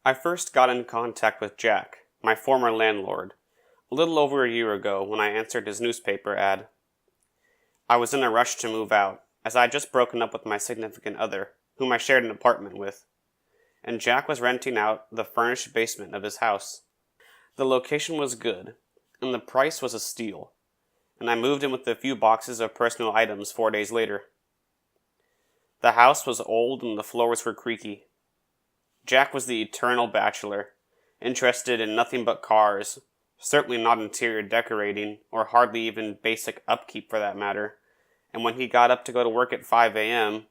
I first got in contact with Jack, my former landlord, a little over a year ago when I answered his newspaper ad. I was in a rush to move out, as I had just broken up with my significant other, whom I shared an apartment with, and Jack was renting out the furnished basement of his house. The location was good, and the price was a steal, and I moved in with a few boxes of personal items 4 days later. The house was old and the floors were creaky. Jack was the eternal bachelor, interested in nothing but cars, certainly not interior decorating, or hardly even basic upkeep for that matter, and when he got up to go to work at 5 a.m.,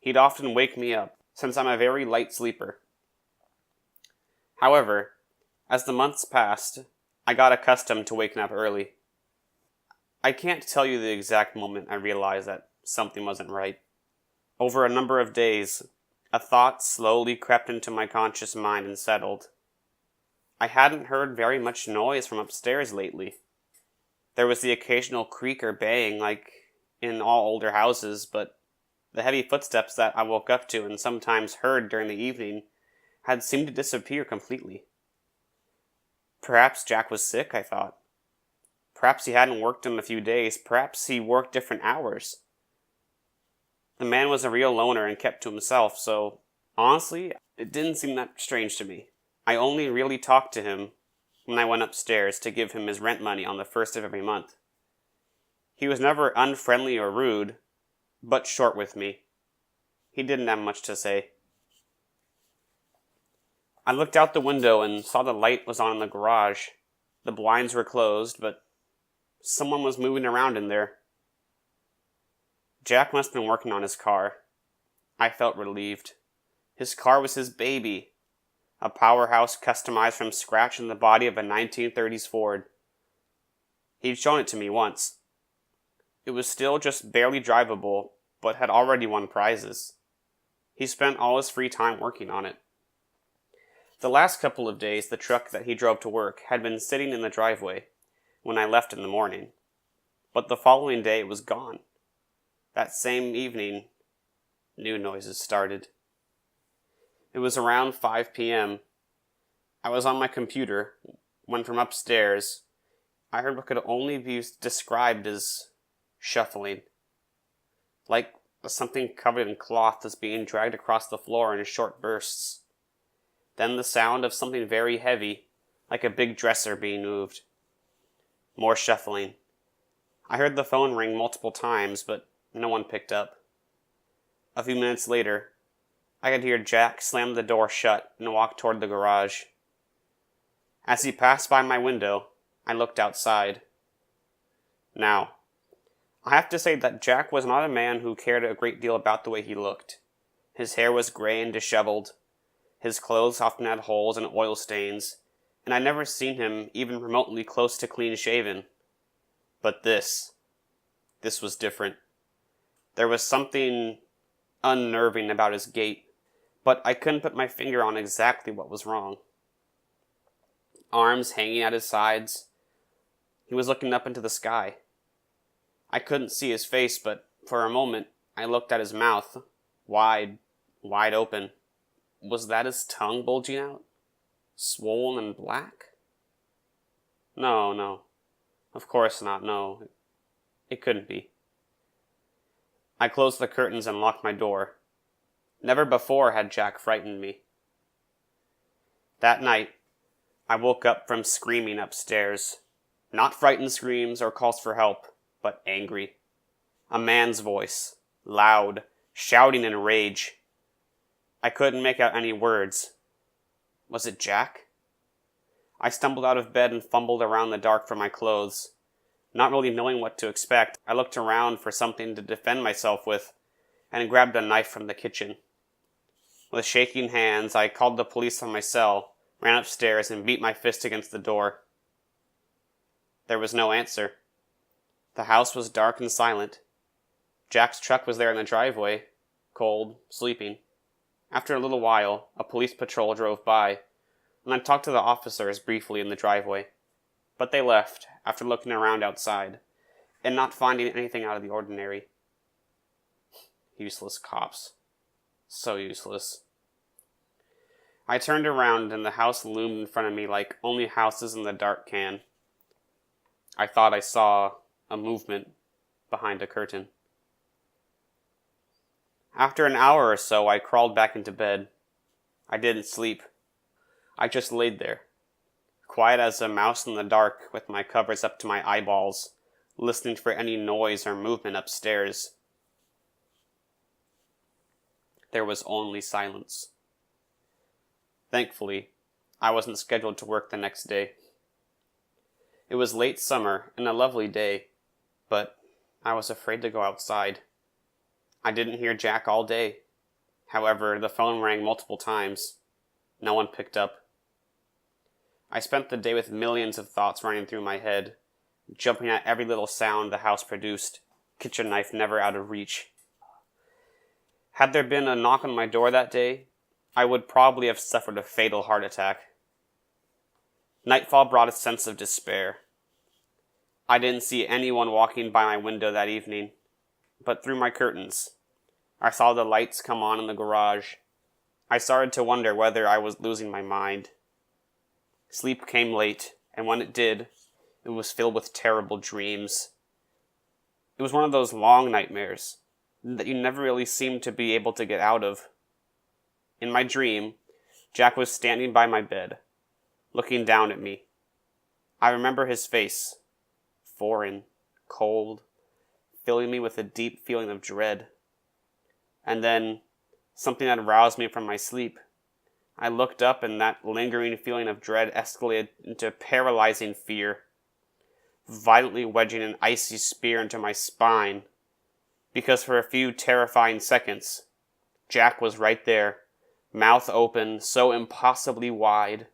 he'd often wake me up, since I'm a very light sleeper. However, as the months passed, I got accustomed to waking up early. I can't tell you the exact moment I realized that something wasn't right. Over a number of days, a thought slowly crept into my conscious mind and settled. I hadn't heard very much noise from upstairs lately. There was the occasional creak or bang, like in all older houses, but the heavy footsteps that I woke up to and sometimes heard during the evening had seemed to disappear completely. Perhaps Jack was sick, I thought. Perhaps he hadn't worked in a few days. Perhaps he worked different hours. The man was a real loner and kept to himself, so honestly, it didn't seem that strange to me. I only really talked to him when I went upstairs to give him his rent money on the first of every month. He was never unfriendly or rude, but short with me. He didn't have much to say. I looked out the window and saw the light was on in the garage. The blinds were closed, but someone was moving around in there. Jack must have been working on his car. I felt relieved. His car was his baby. A powerhouse customized from scratch in the body of a 1930s Ford. He'd shown it to me once. It was still just barely drivable, but had already won prizes. He spent all his free time working on it. The last couple of days, the truck that he drove to work had been sitting in the driveway when I left in the morning, but the following day it was gone. That same evening, new noises started. It was around 5 p.m. I was on my computer when from upstairs I heard what could only be described as shuffling. Like something covered in cloth was being dragged across the floor in short bursts. Then the sound of something very heavy, like a big dresser being moved. More shuffling. I heard the phone ring multiple times, but no one picked up. A few minutes later, I could hear Jack slam the door shut and walk toward the garage. As he passed by my window, I looked outside. Now, I have to say that Jack was not a man who cared a great deal about the way he looked. His hair was gray and disheveled. His clothes often had holes and oil stains, and I'd never seen him even remotely close to clean-shaven. But this was different. There was something unnerving about his gait, but I couldn't put my finger on exactly what was wrong. Arms hanging at his sides, he was looking up into the sky. I couldn't see his face, but for a moment I looked at his mouth, wide open. Was that his tongue bulging out? Swollen and black? No. Of course not, no. It couldn't be. I closed the curtains and locked my door. Never before had Jack frightened me. That night, I woke up from screaming upstairs. Not frightened screams or calls for help, but angry. A man's voice, loud, shouting in rage. I couldn't make out any words. Was it Jack? I stumbled out of bed and fumbled around in the dark for my clothes. Not really knowing what to expect, I looked around for something to defend myself with, and grabbed a knife from the kitchen. With shaking hands, I called the police from my cell, ran upstairs, and beat my fist against the door. There was no answer. The house was dark and silent. Jack's truck was there in the driveway, cold, sleeping. After a little while, a police patrol drove by, and I talked to the officers briefly in the driveway. But they left, after looking around outside, and not finding anything out of the ordinary. Useless cops. So useless. I turned around and the house loomed in front of me like only houses in the dark can. I thought I saw a movement behind a curtain. After an hour or so, I crawled back into bed. I didn't sleep. I just laid there, quiet as a mouse in the dark with my covers up to my eyeballs, listening for any noise or movement upstairs. There was only silence. Thankfully, I wasn't scheduled to work the next day. It was late summer and a lovely day, but I was afraid to go outside. I didn't hear Jack all day. However, the phone rang multiple times. No one picked up. I spent the day with millions of thoughts running through my head, jumping at every little sound the house produced, kitchen knife never out of reach. Had there been a knock on my door that day, I would probably have suffered a fatal heart attack. Nightfall brought a sense of despair. I didn't see anyone walking by my window that evening, but through my curtains, I saw the lights come on in the garage. I started to wonder whether I was losing my mind. Sleep came late, and when it did, it was filled with terrible dreams. It was one of those long nightmares that you never really seemed to be able to get out of. In my dream, Jack was standing by my bed, looking down at me. I remember his face, foreign, cold, filling me with a deep feeling of dread. And then, something had roused me from my sleep. I looked up and that lingering feeling of dread escalated into paralyzing fear, violently wedging an icy spear into my spine, because for a few terrifying seconds, Jack was right there, mouth open, so impossibly wide,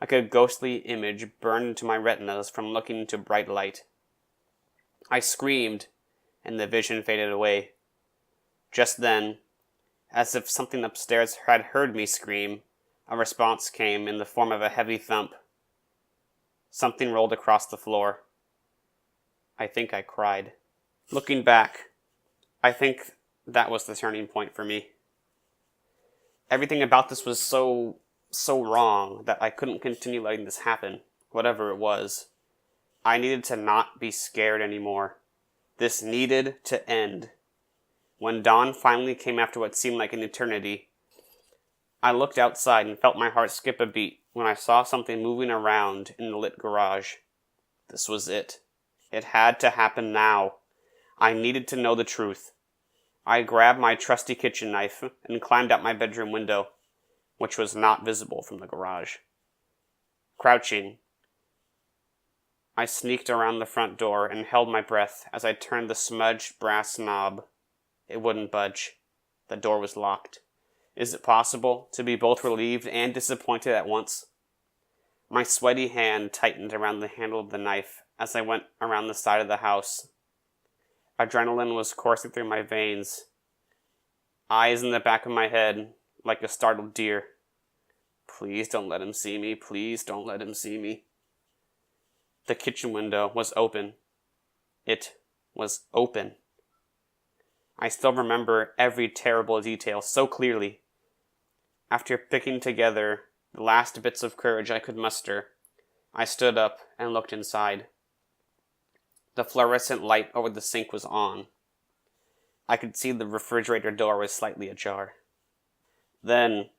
like a ghostly image burned into my retinas from looking into bright light. I screamed, and the vision faded away. Just then, as if something upstairs had heard me scream, a response came in the form of a heavy thump. Something rolled across the floor. I think I cried. Looking back, I think that was the turning point for me. Everything about this was so wrong that I couldn't continue letting this happen, whatever it was. I needed to not be scared anymore. This needed to end. When dawn finally came after what seemed like an eternity, I looked outside and felt my heart skip a beat when I saw something moving around in the lit garage. This was it. It had to happen now. I needed to know the truth. I grabbed my trusty kitchen knife and climbed out my bedroom window, which was not visible from the garage. Crouching, I sneaked around the front door and held my breath as I turned the smudged brass knob. It wouldn't budge. The door was locked. Is it possible to be both relieved and disappointed at once? My sweaty hand tightened around the handle of the knife as I went around the side of the house. Adrenaline was coursing through my veins. Eyes in the back of my head, like a startled deer. Please don't let him see me. Please don't let him see me. The kitchen window was open. It was open. I still remember every terrible detail so clearly. After picking together the last bits of courage I could muster, I stood up and looked inside. The fluorescent light over the sink was on. I could see the refrigerator door was slightly ajar. Then,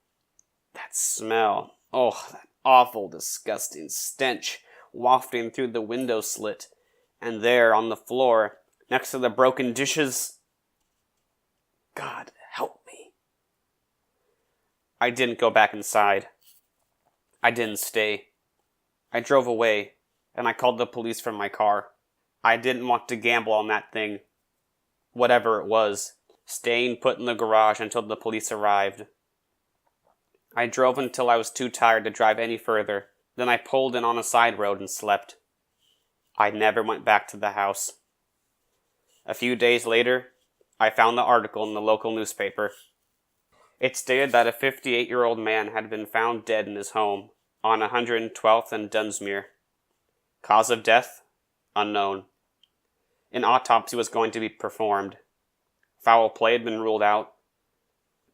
that smell. Oh, that awful, disgusting stench wafting through the window slit. And there, on the floor, next to the broken dishes... God, help me. I didn't go back inside. I didn't stay. I drove away, and I called the police from my car. I didn't want to gamble on that thing, whatever it was, staying put in the garage until the police arrived. I drove until I was too tired to drive any further. Then I pulled in on a side road and slept. I never went back to the house. A few days later, I found the article in the local newspaper. It stated that a 58-year-old man had been found dead in his home on 112th and Dunsmuir. Cause of death? Unknown. An autopsy was going to be performed. Foul play had been ruled out.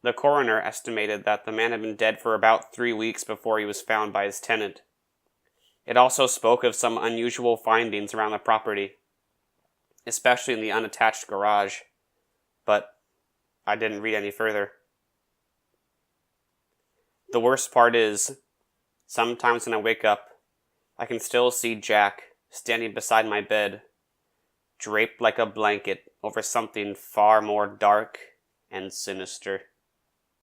The coroner estimated that the man had been dead for about 3 weeks before he was found by his tenant. It also spoke of some unusual findings around the property, especially in the unattached garage, but I didn't read any further. The worst part is, sometimes when I wake up, I can still see Jack standing beside my bed, draped like a blanket over something far more dark and sinister.